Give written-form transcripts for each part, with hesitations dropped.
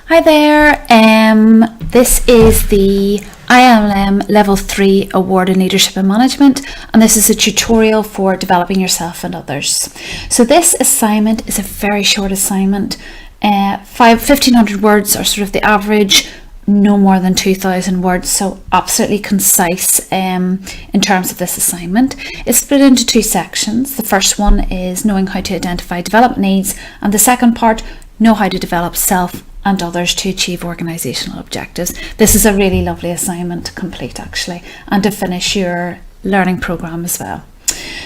Hi there, this is the ILM Level 3 Award in Leadership and Management, and this is a tutorial for developing yourself and others. So this assignment is a very short assignment. 1,500 words are sort of the average, no more than 2,000 words, so absolutely concise in terms of this assignment. It's split into two sections. The first one is knowing how to identify development needs, and the second part, know how to develop self and others to achieve organisational objectives. This is a really lovely assignment to complete actually, and to finish your learning programme as well.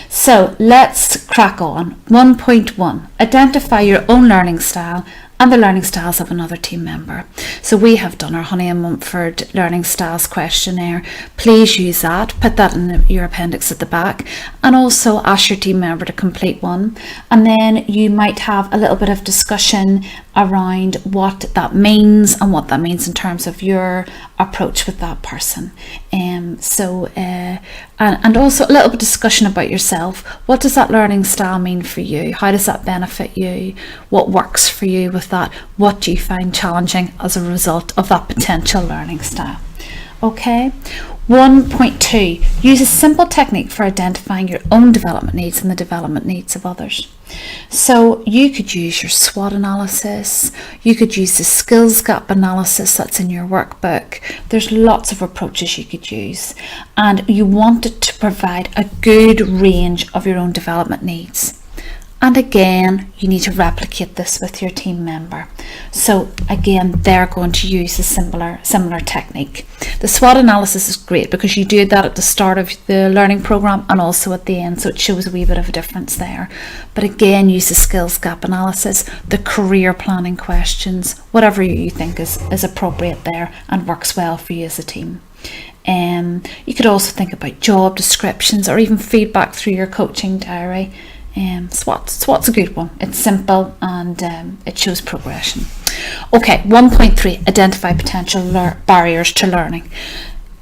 So let's crack on. 1.1, identify your own learning style and the learning styles of another team member. So we have done our Honey and Mumford Learning Styles questionnaire. Please use that, put that in your appendix at the back, and also ask your team member to complete one. And then you might have a little bit of discussion around what that means and what that means in terms of your approach with that person. And also a little bit of discussion about yourself. What does that learning style mean for you? How does that benefit you? What works for you with that? What do you find challenging as a result of that potential learning style? Okay. 1.2, use a simple technique for identifying your own development needs and the development needs of others. So you could use your SWOT analysis, you could use the skills gap analysis that's in your workbook. There's lots of approaches you could use, and you want it to provide a good range of your own development needs. And again, you need to replicate this with your team member. So again, they're going to use a similar technique. The SWOT analysis is great because you do that at the start of the learning program and also at the end, so it shows a wee bit of a difference there. But again, use the skills gap analysis, the career planning questions, whatever you think is appropriate there and works well for you as a team. You could also think about job descriptions or even feedback through your coaching diary. SWOT's a good one. It's simple and it shows progression. Okay, 1.3, identify potential barriers to learning.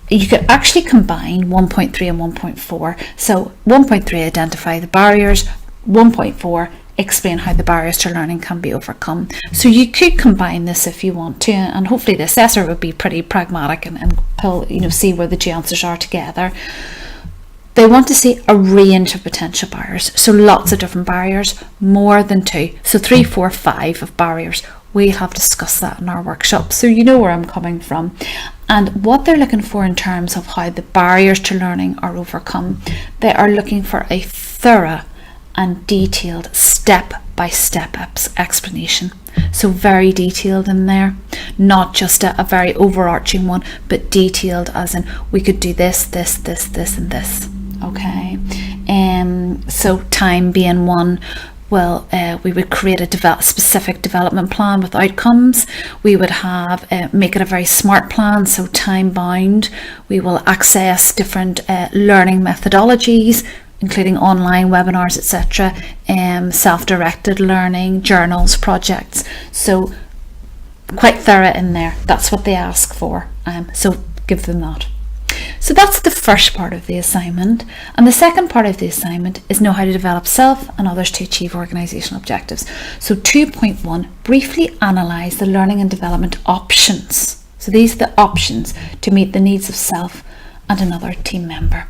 You could actually combine 1.3 and 1.4. So 1.3, identify the barriers. 1.4, explain how the barriers to learning can be overcome. So you could combine this if you want to, and hopefully the assessor would be pretty pragmatic and pull, see where the two answers are together. They want to see a range of potential barriers, so lots of different barriers, more than 2, so 3, 4, 5 of barriers. We'll have discussed that in our workshop, so you know where I'm coming from. And what they're looking for in terms of how the barriers to learning are overcome, they are looking for a thorough and detailed step-by-step explanation. So very detailed in there, not just a very overarching one, but detailed as in we could do this, this, this, this, and this. Okay, so time being one. Well, we would create a specific development plan with outcomes. We would have make it a very smart plan, so time bound. We will access different learning methodologies, including online webinars, etc., self-directed learning, journals, projects. So quite thorough in there. That's what they ask for. So give them that. So that's the first part of the assignment, and the second part of the assignment is know how to develop self and others to achieve organisational objectives. So 2.1, briefly analyse the learning and development options. So these are the options to meet the needs of self and another team member.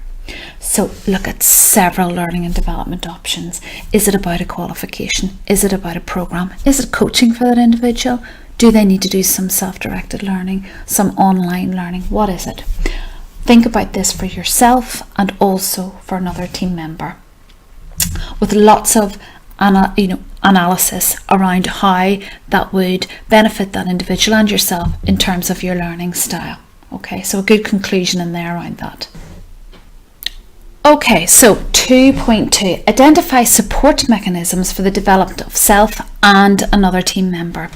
So look at several learning and development options. Is it about a qualification? Is it about a programme? Is it coaching for that individual? Do they need to do some self-directed learning, some online learning? What is it? Think about this for yourself and also for another team member, with lots of analysis around how that would benefit that individual and yourself in terms of your learning style. Okay, so a good conclusion in there around that. Okay, so 2.2, identify support mechanisms for the development of self and another team member.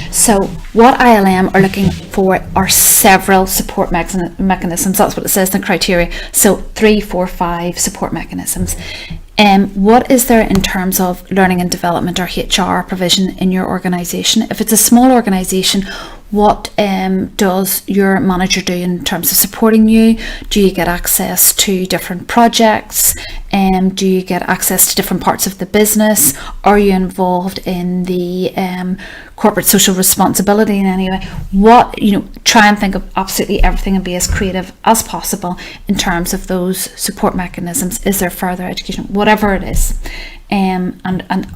So what ILM are looking for are several support mechanisms. That's what it says in the criteria. So 3, 4, 5 support mechanisms. What is there in terms of learning and development or HR provision in your organisation? If it's a small organisation, What does your manager do in terms of supporting you? Do you get access to different projects? Do you get access to different parts of the business? Are you involved in the corporate social responsibility in any way? Try and think of absolutely everything and be as creative as possible in terms of those support mechanisms. Is there further education? Whatever it is, and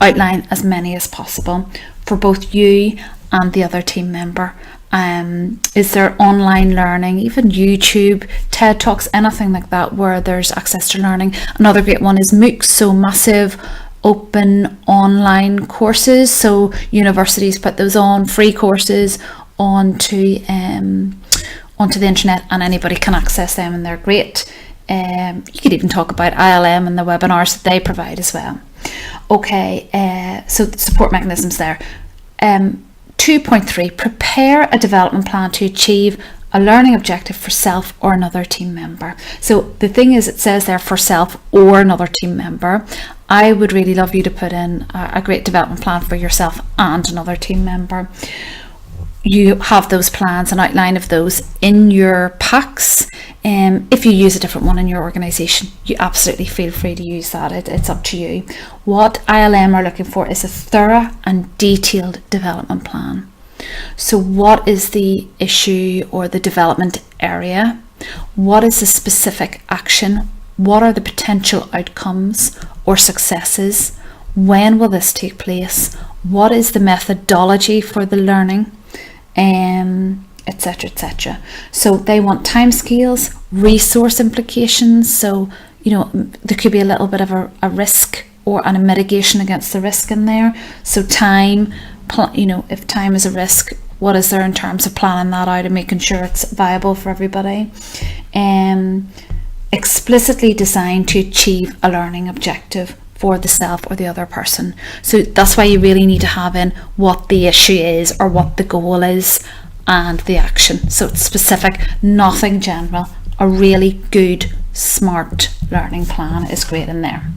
outline as many as possible for both you and the other team member. Is there online learning, even YouTube, TED Talks, anything like that where there's access to learning? Another great one is MOOCs, so massive open online courses. So universities put those on, free courses onto the internet, and anybody can access them, and they're great. You could even talk about ILM and the webinars that they provide as well. Okay, so the support mechanisms there. 2.3, prepare a development plan to achieve a learning objective for self or another team member. So the thing is, it says there for self or another team member. I would really love you to put in a great development plan for yourself and another team member. You have those plans, an outline of those in your packs. If you use a different one in your organisation, you absolutely feel free to use that. It's up to you. What ILM are looking for is a thorough and detailed development plan. So what is the issue or the development area? What is the specific action? What are the potential outcomes or successes? When will this take place? What is the methodology for the learning? Etc, etc. So they want timescales, resource implications. So there could be a little bit of a risk or a mitigation against the risk in there. So time, if time is a risk, what is there in terms of planning that out and making sure it's viable for everybody? Explicitly designed to achieve a learning objective for the self or the other person. So that's why you really need to have in what the issue is or what the goal is and the action. So it's specific, nothing general. A really good, smart learning plan is great in there.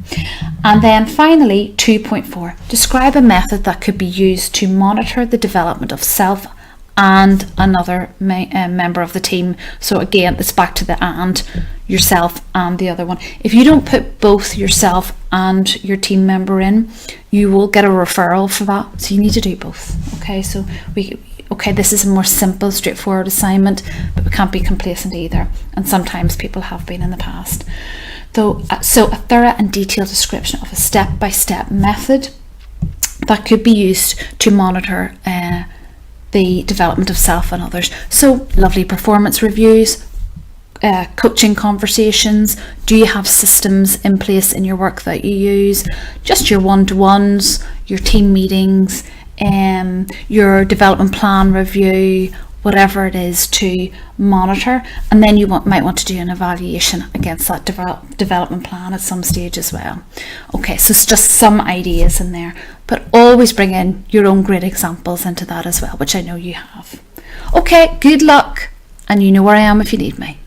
And then finally, 2.4, describe a method that could be used to monitor the development of self and another member of the team. So again, it's back to the and, yourself and the other one. If you don't put both yourself and your team member in, you will get a referral for that. So you need to do both. Okay, so this is a more simple, straightforward assignment, but we can't be complacent either. And sometimes people have been in the past. So a thorough and detailed description of a step-by-step method that could be used to monitor the development of self and others. So lovely performance reviews, coaching conversations. Do you have systems in place in your work that you use? Just your one-to-ones, your team meetings, your development plan review, whatever it is to monitor. And then you might want to do an evaluation against that development plan at some stage as well. Okay, so it's just some ideas in there, but always bring in your own great examples into that as well, which I know you have. Okay, good luck, and you know where I am if you need me.